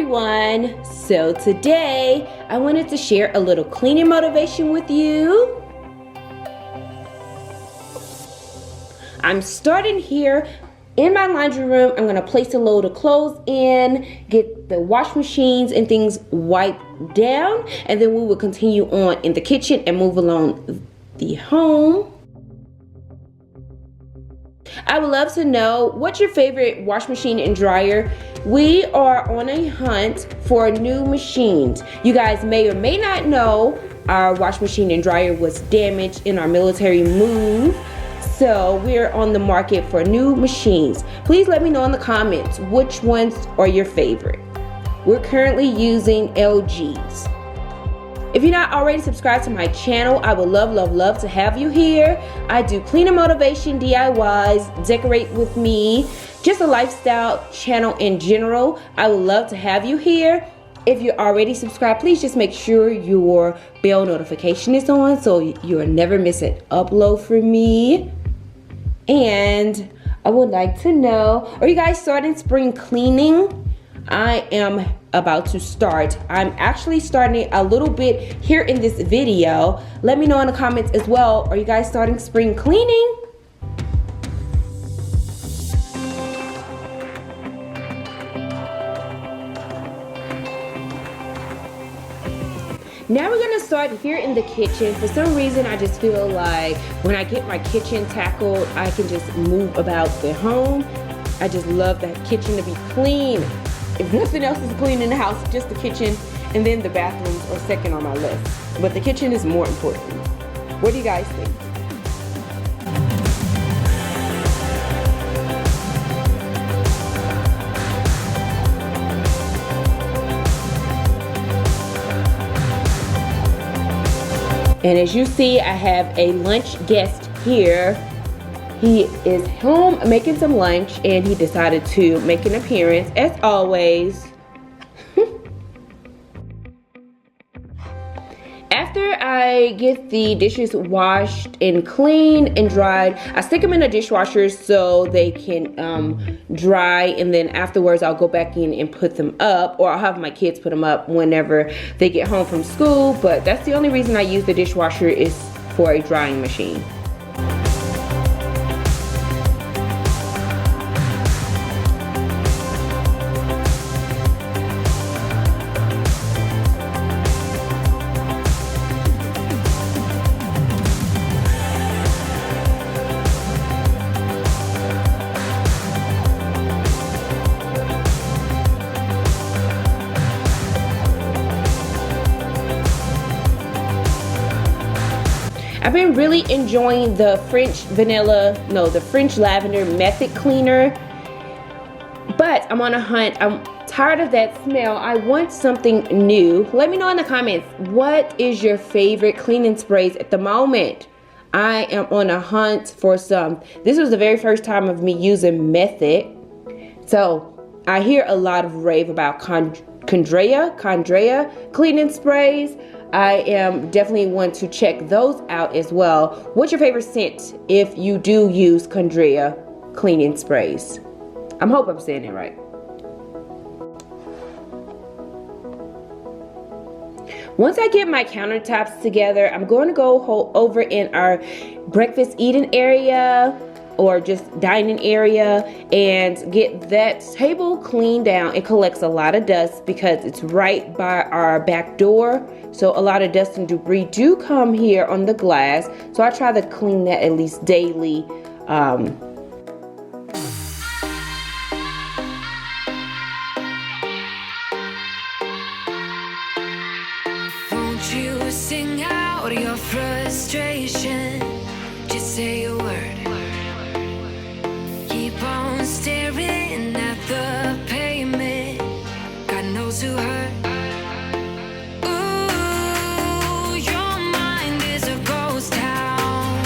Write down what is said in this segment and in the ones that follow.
everyone. So today I wanted to share a little cleaning motivation with you. I'm starting here in my laundry room. I'm gonna place a load of clothes in, get the wash machines and things wiped down, and then we will continue on in the kitchen and move along the home. I would love to know what's your favorite wash machine and dryer. We are on a hunt for new machines. You guys may or may not know our wash machine and dryer was damaged in our military move. So we're on the market for new machines. Please let me know in the comments which ones are your favorite. We're currently using LGs. If you're not already subscribed to my channel, I would love to have you here. I do cleaning motivation, DIYs, decorate with me, just a lifestyle channel in general. I would love to have you here. If you're already subscribed, please just make sure your bell notification is on so you'll never miss an upload from me. And I would like to know, are you guys starting spring cleaning? I am about to start. I'm actually starting a little bit here in this video. Let me know in the comments as well. Are you guys starting spring cleaning? Now we're gonna start here in the kitchen. For some reason, I just feel like when I get my kitchen tackled, I can just move about the home. I just love that kitchen to be clean. If nothing else is clean in the house, just the kitchen, and then the bathrooms are second on my list. But the kitchen is more important. What do you guys think? And as you see, I have a lunch guest here. He is home making some lunch and he decided to make an appearance as always. After I get the dishes washed and cleaned and dried, I stick them in the dishwasher so they can dry, and then afterwards I'll go back in and put them up, or I'll have my kids put them up whenever they get home from school. But that's the only reason I use the dishwasher is for a drying machine. I've been really enjoying the French lavender method cleaner, but I'm on a hunt. I'm tired of that smell. I want something new. Let me know in the comments, what is your favorite cleaning sprays at the moment? I am on a hunt for some. This was the very first time of me using method. So I hear a lot of rave about Condrea cleaning sprays. I am definitely want to check those out as well. What's your favorite scent if you do use Condrea cleaning sprays? I hope I'm saying it right. Once I get my countertops together, I'm going to go over in our breakfast eating area or just dining area and get that table cleaned down. It collects a lot of dust because it's right by our back door. So a lot of dust and debris do come here on the glass. So I try to clean that at least daily. Won't you sing out your frustration? Just say a word. Keep on staring at the pavement. God knows who hurt. Ooh, your mind is a ghost town.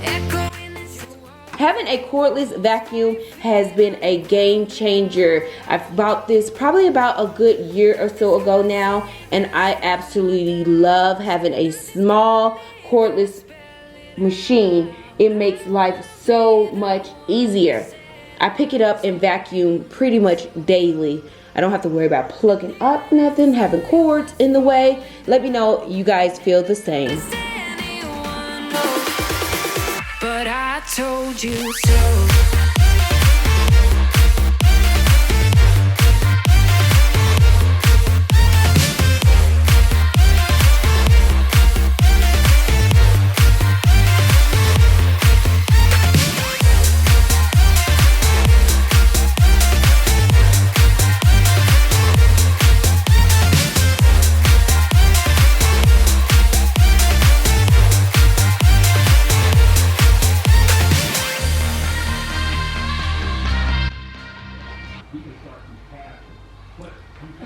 Echoing this world. Having a cordless vacuum has been a game changer. I've bought this probably about a good year or so ago now, and I absolutely love having a small cordless machine. It makes life so much easier. I pick it up and vacuum pretty much daily. I don't have to worry about plugging up nothing, having cords in the way. Let me know you guys feel the same. But I told you so.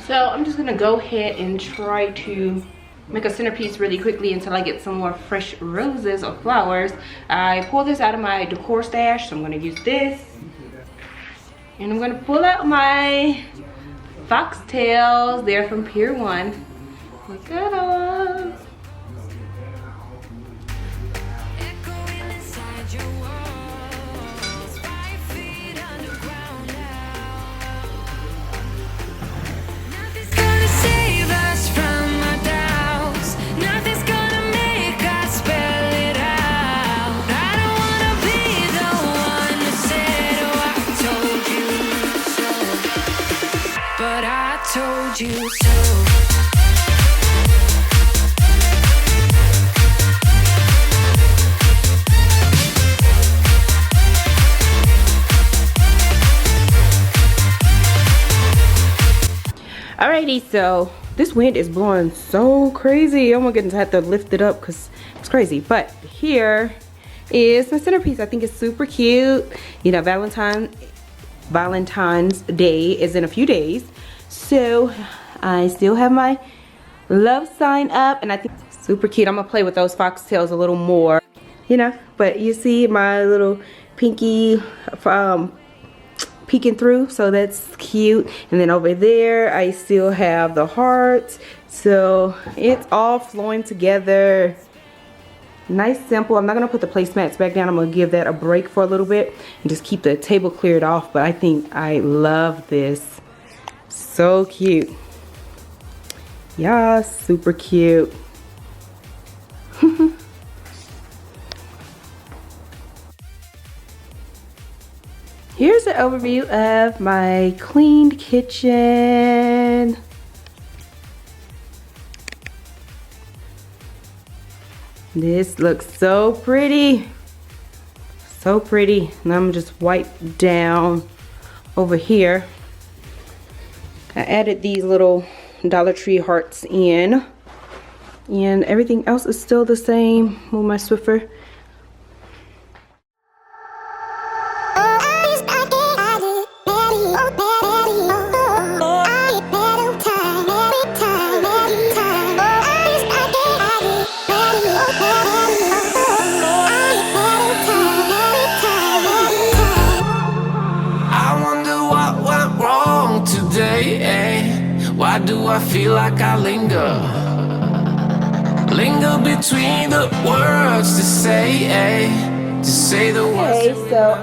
So I'm just gonna go ahead and try to make a centerpiece really quickly until I get some more fresh roses or flowers. I pulled this out of my decor stash, so I'm gonna use this. And I'm gonna pull out my foxtails. They're from Pier 1. Look at them. Told you so. Alrighty, so this wind is blowing so crazy. Oh my goodness, I have to lift it up because it's crazy. But here is my centerpiece. I think it's super cute. You know, Valentine's Day is in a few days. So I still have my love sign up, and I think it's super cute. I'm gonna play with those foxtails a little more, you know. But you see my little pinky peeking through, so that's cute. And then over there I still have the hearts, so it's all flowing together. Nice, simple. I'm not gonna put the placemats back down. I'm gonna give that a break for a little bit and just keep the table cleared off. But I think I love this. So cute. Yeah, super cute. Here's an overview of my cleaned kitchen. This looks so pretty. So pretty. Now I'm just wipe down over here. I added these little Dollar Tree hearts in, and everything else is still the same with my Swiffer. Why do I feel like I linger between the words to say the words. Okay, so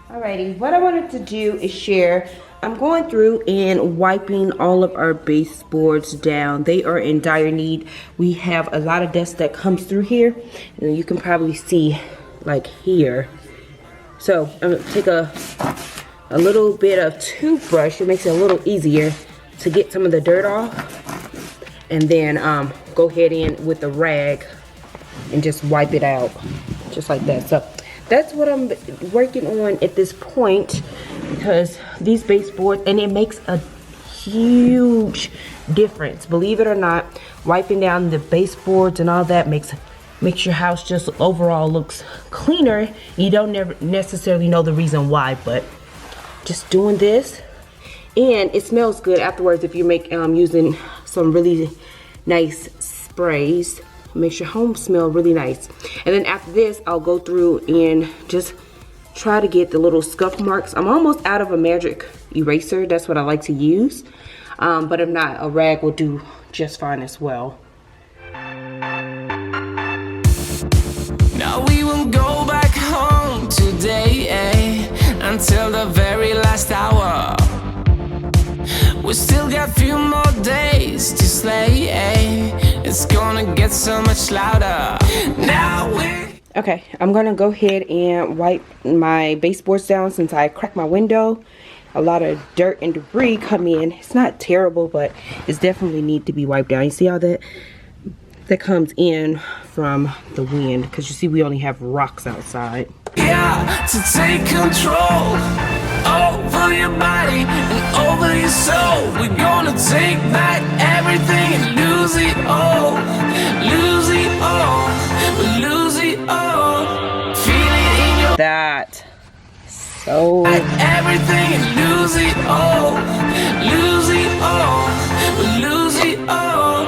alrighty, what I wanted to do is share. I'm going through and wiping all of our baseboards down. They are in dire need. We have a lot of dust that comes through here, and you can probably see like here. So I'm gonna take a little bit of toothbrush. It makes it a little easier to get some of the dirt off, and then go ahead in with the rag and just wipe it out just like that. So that's what I'm working on at this point, because these baseboards, and it makes a huge difference, believe it or not. Wiping down the baseboards and all that makes your house just overall looks cleaner. You don't never necessarily know the reason why, but just doing this, and it smells good afterwards if you make using some really nice sprays. Makes your home smell really nice. And then after this, I'll go through and just try to get the little scuff marks. I'm almost out of a magic eraser. That's what I like to use, but if not, a rag will do just fine as well. Now we will go back home today, until the very last hour. We still got a few more days to slay. It's gonna get so much louder. Now we. Okay, I'm gonna go ahead and wipe my baseboards down since I cracked my window. A lot of dirt and debris come in. It's not terrible, but it's definitely need to be wiped down. You see all that comes in from the wind, because you see we only have rocks outside. Yeah, to take control over your body and over your soul. We're gonna take back everything and lose it all. Lose it all. Lose it all. Feel it in your That so everything and lose it all. Lose it all. Lose it all.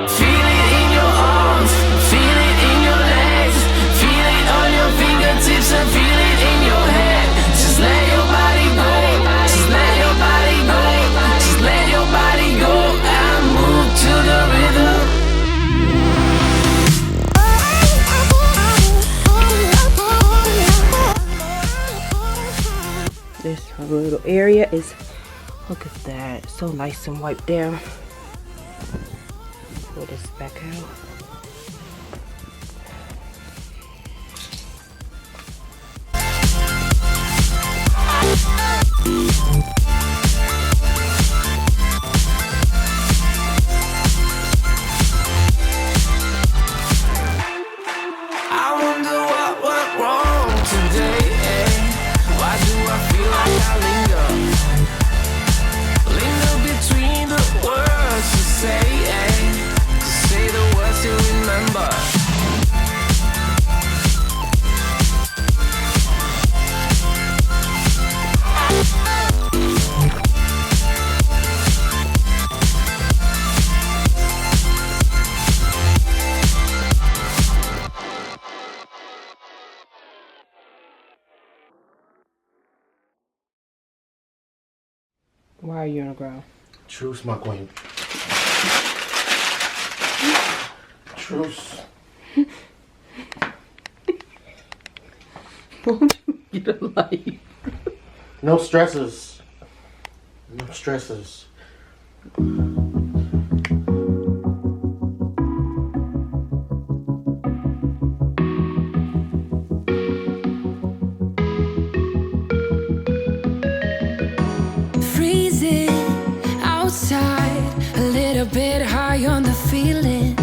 Feel it in your arms. Feel it in your legs. Feel it on your fingertips and feel it in your head. Just let your body go. Just let your body go. Just let your body go and move to the rhythm. this little area is, look at that, so nice and wiped down. Pull this back out. I wonder what went wrong today. Why do I feel like I linger? Linger between the words to say the words you remember. Why are you on the ground? Truce, my queen. Truce. Won't you get a light? No stresses. No stresses. Freezing outside, a little bit high on the feeling.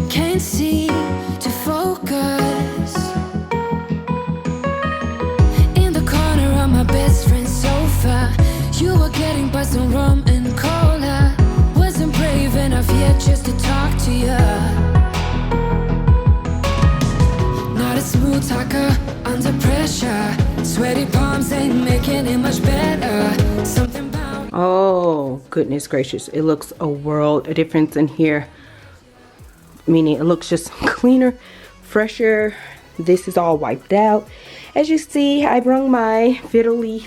Can't seem to focus. In the corner of my best friend's sofa, you were getting buzzed on rum and cola. Wasn't brave enough yet just to talk to you. Not a smooth talker under pressure. Sweaty palms ain't making it much better. Something about Oh, goodness gracious. It looks a world of difference in here. Meaning it looks just cleaner, fresher. This is all wiped out. As you see, I brought my fiddly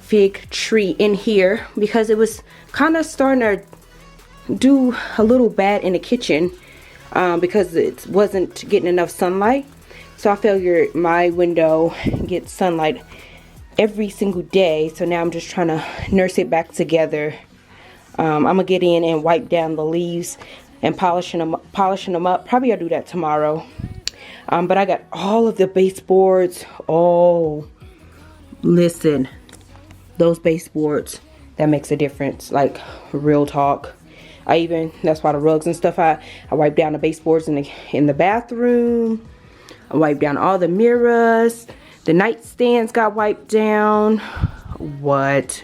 fig tree in here because it was kind of starting to do a little bad in the kitchen because it wasn't getting enough sunlight. So I figured my window gets sunlight every single day, so now I'm just trying to nurse it back together. I'm gonna get in and wipe down the leaves and polishing them up. Probably I'll do that tomorrow. But I got all of the baseboards. Oh, listen, those baseboards, that makes a difference, like real talk. That's why the rugs and stuff, I wipe down the baseboards in the bathroom. I wiped down all the mirrors. The nightstands got wiped down. What?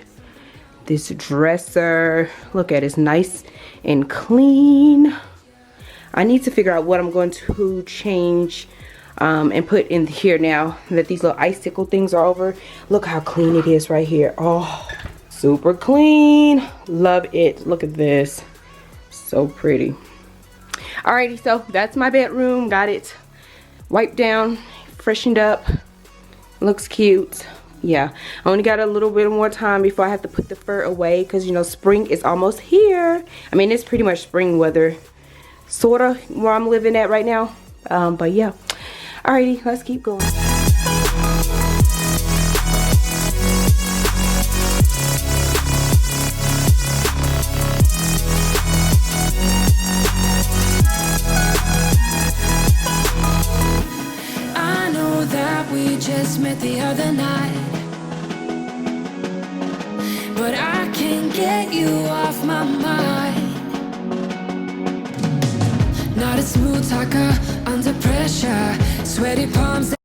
This dresser, look at it, it's nice and clean. I need to figure out what I'm going to change and put in here now that these little icicle things are over. Look how clean it is right here. Oh, super clean. Love it. Look at this. So pretty. Alrighty, so that's my bedroom. Got it wiped down, freshened up. Looks cute. Yeah, I only got a little bit more time before I have to put the fur away because, you know, spring is almost here. I mean, it's pretty much spring weather, sort of, where I'm living at right now. But yeah. Alrighty, let's keep going. just met the other night, but I can't get you off my mind. Not a smooth talker under pressure, sweaty palms